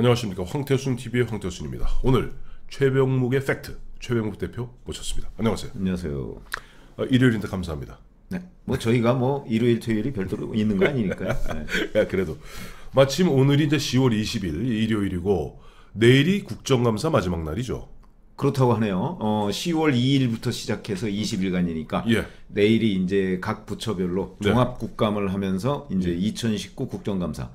안녕하십니까. 황태순 TV의 황태순입니다. 오늘 최병묵의 팩트 최병묵 대표 모셨습니다. 안녕하세요. 안녕하세요. 일요일인데 감사합니다. 네, 뭐 저희가 뭐 일요일 토요일이 별도로 있는 거 아니니까요. 네. 야, 그래도 마침 오늘이 이제 10월 20일 일요일이고 내일이 국정감사 마지막 날이죠. 그렇다고 하네요. 10월 2일부터 시작해서 20일간이니까 예. 내일이 이제 각 부처별로 네. 종합 국감을 하면서 이제 2019 국정감사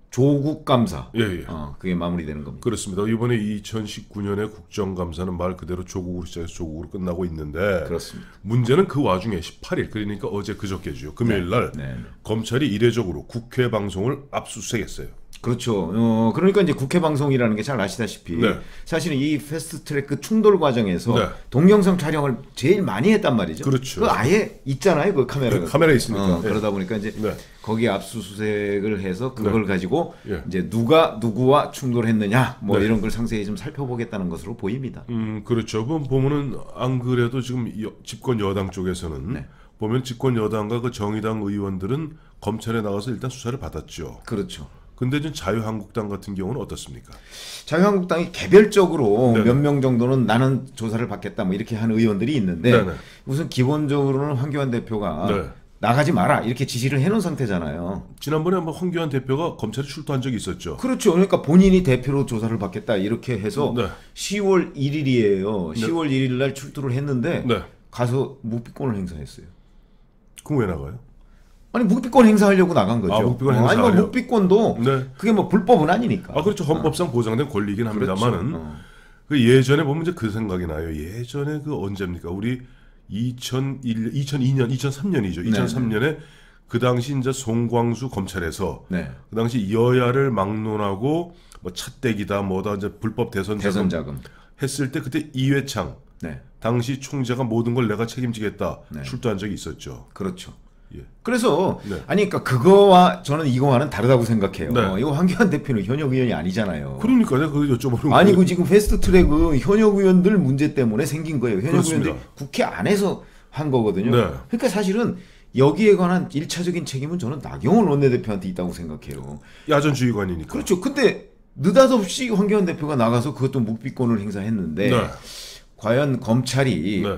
조국감사 예. 그게 마무리되는 겁니다. 그렇습니다. 이번에 2019년의 국정감사는 말 그대로 조국으로 시작해서 조국으로 끝나고 있는데 그렇습니다. 문제는 그 와중에 18일 그러니까 어제 그저께죠. 금요일 날 네. 검찰이 이례적으로 국회 방송을 압수수색했어요. 그렇죠. 그러니까 이제 국회 방송이라는 게 잘 아시다시피 네. 사실은 이 패스트트랙 그 충돌 과정에서 네. 동영상 촬영을 제일 많이 했단 말이죠. 그렇죠. 그 아예 있잖아요, 그 카메라가. 카메라 있으니까. 그러다 보니까 이제 네. 거기 압수수색을 해서 그걸 네. 가지고 예. 이제 누가 누구와 충돌했느냐 뭐 네. 이런 걸 상세히 좀 살펴보겠다는 것으로 보입니다. 그렇죠. 보면은 안 그래도 지금 집권 여당 쪽에서는 네. 보면 집권 여당과 그 정의당 의원들은 검찰에 나가서 일단 수사를 받았죠. 그렇죠. 근데 지금 자유한국당 같은 경우는 어떻습니까? 자유한국당이 개별적으로 네네. 몇 명 정도는 나는 조사를 받겠다 뭐 이렇게 하는 의원들이 있는데 네네. 우선 기본적으로는 황교안 대표가 네. 나가지 마라 이렇게 지시를 해놓은 상태잖아요. 지난번에 한번 황교안 대표가 검찰에 출두한 적이 있었죠. 그렇죠. 그러니까 본인이 대표로 조사를 받겠다 이렇게 해서 네. 10월 1일이에요. 네. 10월 1일 날 출두를 했는데 네. 가서 묵비권을 행사했어요. 그럼 왜 나가요? 아니 묵비권 행사하려고 나간 거죠. 묵비권 아니 뭐 행사하려. 묵비권도 네. 그게 뭐 불법은 아니니까. 그렇죠. 헌법상 보장된 권리이긴 합니다만은 그렇죠. 그 예전에 보면 이제 그 생각이 나요. 예전에 그 언제입니까? 우리 2002년, 2003년이죠. 2003년에 그 당시 이제 송광수 검찰에서 네. 그 당시 여야를 막론하고 뭐 찻대기다 뭐다 이제 불법 대선 자금 했을 때 그때 이회창 네. 당시 총재가 모든 걸 내가 책임지겠다 네. 출두한 적이 있었죠. 그렇죠. 예. 그래서 네. 아니 그러니까 그거와 저는 이거와는 다르다고 생각해요. 네. 이거 황교안 대표는 현역 의원이 아니잖아요. 그러니까 내가 그거 여쭤보는 아니 거예요. 그 지금 패스트트랙은 현역 의원들 문제 때문에 생긴 거예요. 현역 그렇습니다. 의원들이 국회 안에서 한 거거든요. 네. 그러니까 사실은 여기에 관한 1차적인 책임은 저는 나경원 원내대표한테 있다고 생각해요. 야전주의관이니까. 그렇죠. 근데 느닷없이 황교안 대표가 나가서 그것도 묵비권을 행사했는데 네. 과연 검찰이 네.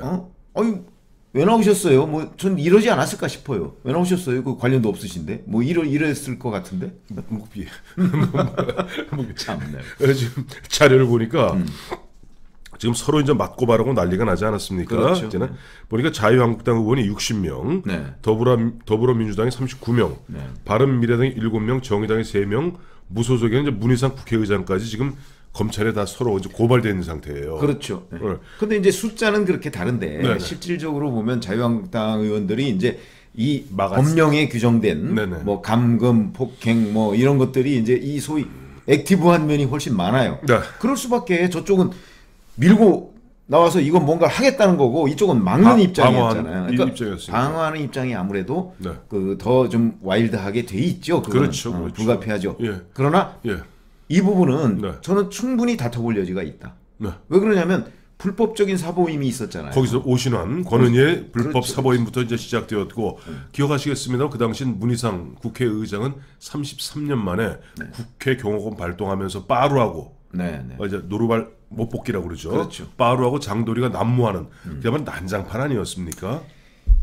아니 왜 나오셨어요? 뭐 전 이러지 않았을까 싶어요. 왜 나오셨어요? 그 관련도 없으신데 뭐 이랬을 것 같은데. 묵비. 참네. 지금 자료를 보니까 지금 서로 이제 맞고 바르고 난리가 나지 않았습니까? 그렇죠. 이제는 보니까 자유한국당 의원이 60명, 네. 더불어민주당이 39명, 네. 바른미래당이 7명, 정의당이 3명, 무소속에는 이제 문희상 국회의장까지 지금 검찰에 다 서로 이제 고발되어 있는 상태예요. 그렇죠. 네. 네. 근데 이제 숫자는 그렇게 다른데 네네. 실질적으로 보면 자유한국당 의원들이 이제 이 막았어. 법령에 규정된 네네. 뭐 감금, 폭행 뭐 이런 것들이 이제 이 소위 액티브한 면이 훨씬 많아요. 네. 그럴 수밖에 저쪽은 밀고 나와서 이건 뭔가 하겠다는 거고 이쪽은 막는 입장이었잖아요. 그러니까 입장이었으니까. 방어하는 입장이 아무래도 네. 그 더 좀 와일드하게 돼 있죠. 그거는. 그렇죠, 그렇죠. 불가피하죠. 예. 그러나 예. 이 부분은 네. 저는 충분히 다퉈볼 여지가 있다. 네. 왜 그러냐면 불법적인 사보임이 있었잖아요. 거기서 오신환, 권은희의 불법 그렇죠. 사보임부터 이제 시작되었고 기억하시겠습니다. 그 당시 문희상 국회의장은 33년 만에 국회 경호권 발동하면서 빠루하고 네. 이제 노루발 못 뽑기라고 그러죠. 그렇죠. 빠루하고 장도리가 난무하는 그야말로 난장판 아니었습니까?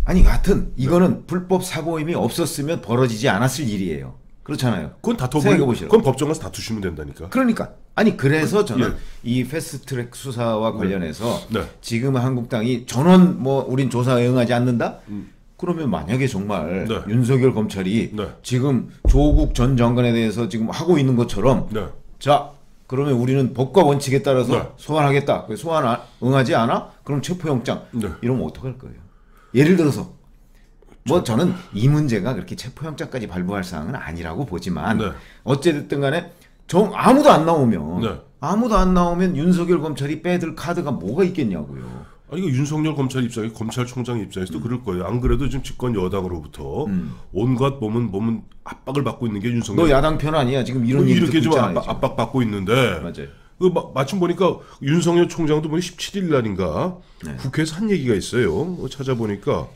아니 같은 이거는 불법 사보임이 없었으면 벌어지지 않았을 일이에요. 그렇잖아요. 그건 생각해 다퉈보고 보시라고. 그건 법정 가서 다투시면 된다니까. 그러니까 아니 그래서 저는 예. 이 패스트트랙 수사와 관련해서 네. 지금 한국당이 전원 뭐 우린 조사에 응하지 않는다? 그러면 만약에 정말 네. 윤석열 검찰이 네. 지금 조국 전 장관에 대해서 지금 하고 있는 것처럼 네. 자 그러면 우리는 법과 원칙에 따라서 네. 소환하겠다. 응하지 않아? 그럼 체포영장. 네. 이러면 어떡할 거예요? 예를 들어서 뭐 저는 이 문제가 그렇게 체포영장까지 발부할 사항은 아니라고 보지만 네. 어찌됐든 간에 아무도 안 나오면 네. 아무도 안 나오면 윤석열 검찰이 빼들 카드가 뭐가 있겠냐고요. 이거 윤석열 검찰 입장에 검찰총장 입장에서도 그럴 거예요. 안 그래도 지금 집권 여당으로부터 온갖 보면 압박을 받고 있는 게 윤석열. 너 야당 편 아니야? 지금 이런 뭐 얘기 이렇게 듣고 좀 있잖아요. 압박 받고 있는데. 맞아요. 마침 보니까 윤석열 총장도 보니 17일 날인가 네. 국회에서 한 얘기가 있어요. 찾아보니까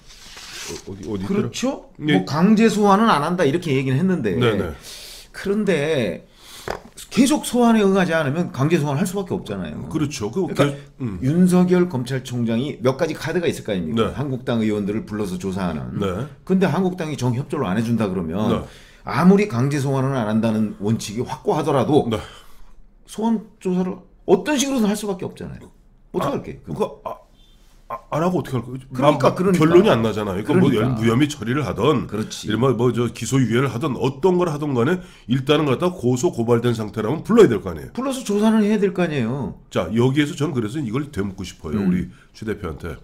어디 그렇죠? 예. 뭐 강제 소환은 안 한다 이렇게 얘기는 했는데 네네. 그런데 계속 소환에 응하지 않으면 강제 소환할 수밖에 없잖아요. 그렇죠. 그러니까 윤석열 검찰총장이 몇 가지 카드가 있을 거 아닙니까? 네. 한국당 의원들을 불러서 조사하는. 네. 근데 한국당이 정협조를 안 해준다 그러면 네. 아무리 강제 소환을 안 한다는 원칙이 확고하더라도 네. 소환 조사를 어떤 식으로든 할 수밖에 없잖아요. 어떡할게? 그거 안 하고 어떻게 할 거예요? 그러니까. 결론이 안 나잖아요. 그러니까 뭐 그러니까. 무혐의 처리를 하던, 그렇지. 뭐저 기소유예를 하던 어떤 걸 하던 간에 일단은 갖다 고소 고발된 상태라면 불러야 될 거 아니에요. 불러서 조사는 해야 될 거 아니에요. 자, 여기에서 저는 그래서 이걸 되묻고 싶어요. 우리 최 대표한테.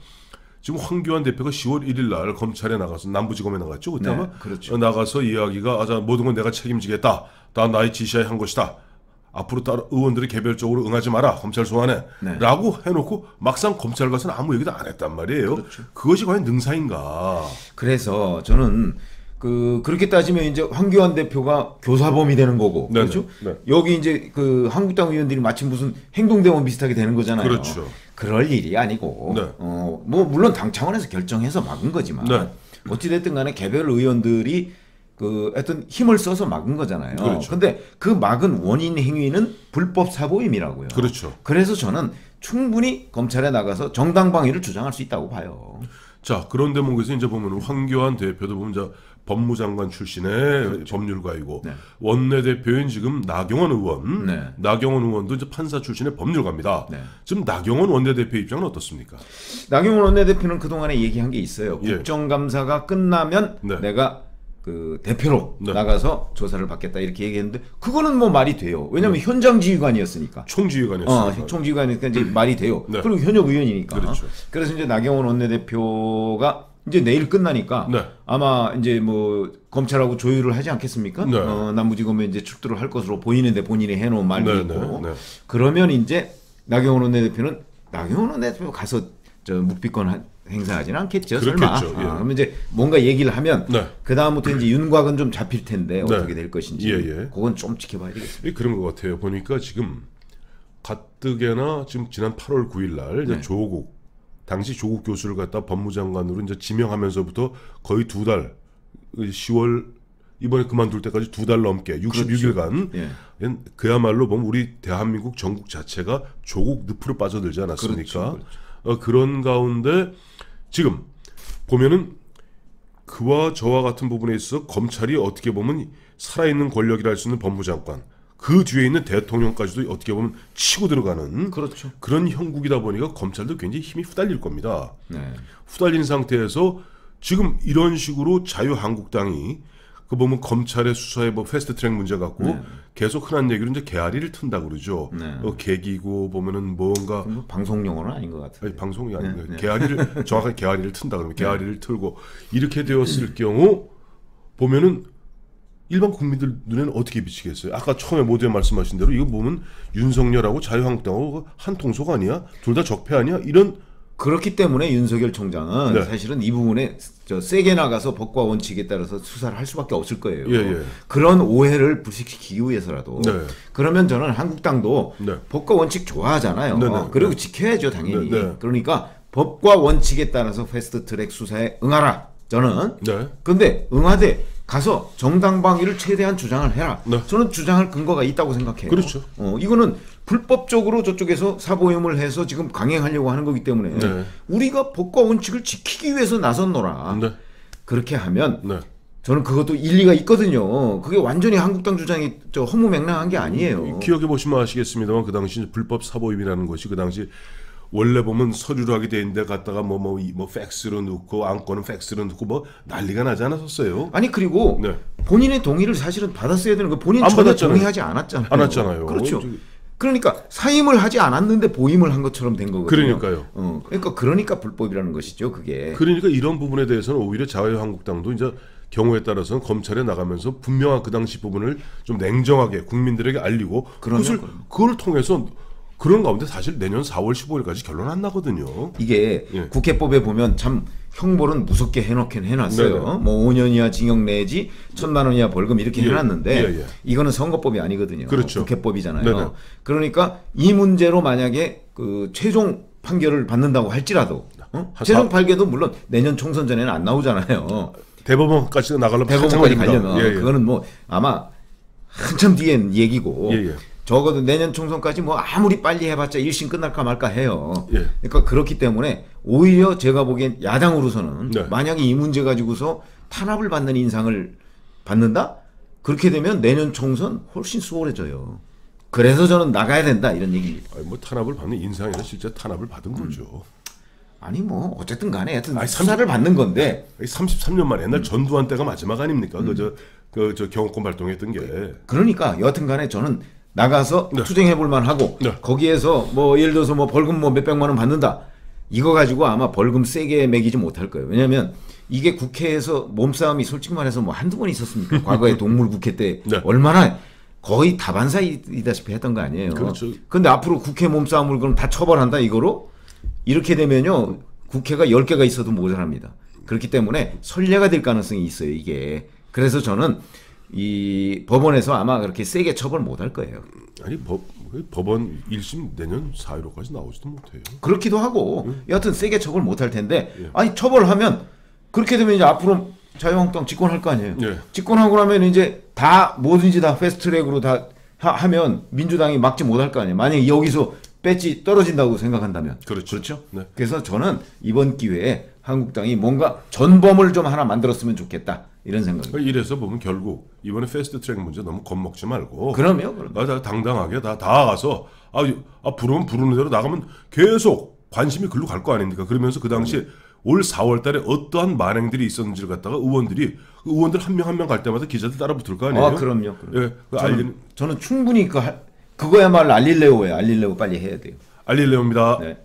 지금 황교안 대표가 10월 1일 날 검찰에 나가서 남부지검에 나갔죠. 그때 네, 아마 그렇죠. 나가서 이야기가 자, 모든 건 내가 책임지겠다. 다 나의 지시하에 한 것이다. 앞으로 따로 의원들이 개별적으로 응하지 마라. 검찰 소환에. 네. 라고 해놓고 막상 검찰 가서는 아무 얘기도 안 했단 말이에요. 그렇죠. 그것이 과연 능사인가. 그래서 저는 그렇게 따지면 이제 황교안 대표가 교사범이 되는 거고, 네네. 그렇죠? 네. 여기 이제 그 한국당 의원들이 마치 무슨 행동대원 비슷하게 되는 거잖아요. 그렇죠. 그럴 일이 아니고, 네. 뭐 물론 당 차원에서 결정해서 막은 거지만, 네. 어찌됐든 간에 개별 의원들이 하여튼 힘을 써서 막은 거잖아요. 그렇죠. 근데 그 막은 원인 행위는 불법 사보임이라고요. 그렇죠. 그래서 저는 충분히 검찰에 나가서 정당방위를 주장할 수 있다고 봐요. 자, 그런 대목에서 이제 보면 황교안 대표도 보면 이제 법무장관 출신의 법률가이고 네. 원내대표인 지금 나경원 의원, 네. 나경원 의원도 이제 판사 출신의 법률가입니다. 네. 지금 나경원 원내대표 입장은 어떻습니까? 나경원 원내대표는 그동안에 얘기한 게 있어요. 예. 국정감사가 끝나면 네. 내가 그 대표로 네. 나가서 조사를 받겠다 이렇게 얘기했는데 그거는 뭐 말이 돼요. 왜냐하면 현장 지휘관이었으니까. 총지휘관이었습니다. 총지휘관이니까 이제 말이 돼요. 네. 그리고 현역 의원이니까. 그렇죠. 그래서 이제 나경원 원내대표가 이제 내일 끝나니까 네. 아마 이제 뭐 검찰하고 조율을 하지 않겠습니까? 네. 남부지검에 이제 출두를 할 것으로 보이는데 본인이 해놓은 말도 네, 있고. 네, 네. 그러면 이제 나경원 원내대표는 나경원 원내대표 가서 저 묵비권 행사하지는 않겠죠. 설마. 그렇겠죠. 예. 그러면 이제 뭔가 얘기를 하면 네. 그 다음부터 이제 윤곽은 좀 잡힐 텐데 네. 어떻게 될 것인지. 예, 예. 그건 좀 지켜봐야 되겠습니다. 그런 것 같아요. 보니까 지금 가뜩이나 지금 지난 8월 9일 날 이제 네. 조국 당시 조국 교수를 갖다 법무장관으로 이제 지명하면서부터 거의 2달 10월 이번에 그만둘 때까지 2달 넘게 66일간 예. 그야말로 보면 우리 대한민국 전국 자체가 조국 늪으로 빠져들지 않았습니까? 그렇죠. 그런 가운데 지금 보면은 그와 저와 같은 부분에 있어 검찰이 어떻게 보면 살아있는 권력이라 할 수 있는 법무장관 그 뒤에 있는 대통령까지도 어떻게 보면 치고 들어가는 그렇죠. 그런 형국이다 보니까 검찰도 굉장히 힘이 후달릴 겁니다. 네. 후달린 상태에서 지금 이런 식으로 자유한국당이 그 보면 검찰의 수사에 뭐 패스트트랙 문제 갖고 네. 계속 흔한 얘기로 이제 개아리를 튼다 그러죠. 네. 계기고 보면은 뭔가 뭐 방송 용어는 아닌 것 같아요. 아니, 방송이 아니고 네. 개아리를 정확하게 개아리를 튼다 그러면 개아리를 틀고 이렇게 되었을 경우 보면은 일반 국민들 눈에는 어떻게 비치겠어요? 아까 처음에 모두에 말씀하신 대로 이거 보면 윤석열하고 자유한국당하고 한 통속 아니야? 둘 다 적폐 아니야? 이런 그렇기 때문에 윤석열 총장은 네. 사실은 이 부분에 세게 나가서 법과 원칙에 따라서 수사를 할 수밖에 없을 거예요. 예, 예. 그런 오해를 불식시키기 위해서라도. 네. 그러면 저는 한국당도 네. 법과 원칙 좋아하잖아요. 네, 네. 그리고 네. 지켜야죠, 당연히. 네, 네. 그러니까 법과 원칙에 따라서 패스트트랙 수사에 응하라. 저는. 네. 근데 응하되 가서 정당방위를 최대한 주장을 해라. 네. 저는 주장할 근거가 있다고 생각해요. 그렇죠. 이거는 불법적으로 저쪽에서 사보임을 해서 지금 강행하려고 하는 거기 때문에 네. 우리가 법과 원칙을 지키기 위해서 나섰노라. 네. 그렇게 하면 네. 저는 그것도 일리가 있거든요. 그게 완전히 한국당 주장이 허무맹랑한 게 아니에요. 기억해 보시면 아시겠습니다만 그 당시 불법 사보임이라는 것이 그 당시 원래 보면 서류로 하게 돼 있는데 갖다가 뭐 팩스로 넣고 안건은 팩스로 넣고 뭐 난리가 나지 않았었어요. 아니 그리고 네. 본인의 동의를 사실은 받았어야 되는 거 본인 안 전혀 받았잖아요. 동의하지 않았잖아요. 안 했잖아요. 그렇죠. 그러니까 사임을 하지 않았는데 보임을 한 것처럼 된 거거든요. 그러니까요. 그러니까 불법이라는 것이죠. 그게. 그러니까 이런 부분에 대해서는 오히려 자유한국당도 이제 경우에 따라서는 검찰에 나가면서 분명한 그 당시 부분을 좀 냉정하게 국민들에게 알리고 그걸 통해서 그런 가운데 사실 내년 4월 15일까지 결론 안 나거든요. 이게 예. 국회법에 보면 참 형벌은 무섭게 해놓긴 해놨어요. 네네. 뭐 5년 이하 징역 내지 1,000만 원 이하 벌금 이렇게 예. 해놨는데 예, 예. 이거는 선거법이 아니거든요. 그렇죠. 국회법이잖아요. 네네. 그러니까 이 문제로 만약에 그 최종 판결을 받는다고 할지라도 최종 판결도 물론 내년 총선 전에는 안 나오잖아요. 대법원까지 나가려면 대법원까지 가려면 예, 예. 그거는 뭐 아마 한참 뒤엔 얘기고 예, 예. 적어도 내년 총선까지 뭐 아무리 빨리 해봤자 1심 끝날까 말까 해요. 예. 그러니까 그렇기 때문에 오히려 제가 보기엔 야당으로서는 네. 만약에 이 문제 가지고서 탄압을 받는 인상을 받는다? 그렇게 되면 내년 총선 훨씬 수월해져요. 그래서 저는 나가야 된다 이런 얘기입니다. 아니, 뭐 탄압을 받는 인상이 아니라 실제 탄압을 받은 거죠. 아니 뭐 어쨌든 간에 하여튼 아니, 수사를 받는 건데 33년 만에 옛날 전두환 때가 마지막 아닙니까? 저 경호권 발동했던 게. 그러니까 여하튼 간에 저는 나가서 네. 투쟁해 볼 만하고 네. 거기에서 뭐 예를 들어서 뭐 벌금 뭐 몇백만 원 받는다. 이거 가지고 아마 벌금 세게 매기지 못할 거예요. 왜냐하면 이게 국회에서 몸싸움이 솔직히 말해서 뭐 한두 번 있었습니까? 과거에 동물국회 때 네. 얼마나 거의 다반사이다시피 했던 거 아니에요. 그렇죠. 근데 앞으로 국회 몸싸움을 그럼 다 처벌한다 이거로? 이렇게 되면요. 국회가 10개가 있어도 모자랍니다. 그렇기 때문에 선례가 될 가능성이 있어요, 이게. 그래서 저는 이 법원에서 아마 그렇게 세게 처벌 못 할 거예요. 아니 법원 1심 내년 4일호까지 나오지도 못해요. 그렇기도 하고 여하튼 세게 처벌 못 할 텐데 아니 처벌하면 그렇게 되면 이제 앞으로 자유한국당 집권할 거 아니에요. 예. 집권하고 나면 이제 다 뭐든지 다 패스트트랙으로 다 하면 민주당이 막지 못할 거 아니에요. 만약에 여기서 배지 떨어진다고 생각한다면. 그렇죠. 네. 그래서 저는 이번 기회에 한국당이 뭔가 전범을 좀 하나 만들었으면 좋겠다 이런 생각입니다. 이래서 보면 결국 이번에 패스트트랙 문제 너무 겁먹지 말고 그러면 다 당당하게 다 가서 부르면 부르는 대로 나가면 계속 관심이 글로 갈 거 아닙니까? 그러면서 그 당시에 올 4월달에 어떠한 만행들이 있었는지를 갖다가 의원들 한 명 한 명 갈 때마다 기자들 따라 붙을 거 아니에요? 그럼요. 예, 저는 충분히 그거야말로 알릴레오예요. 알릴레오 빨리 해야 돼요. 알릴레오입니다. 네.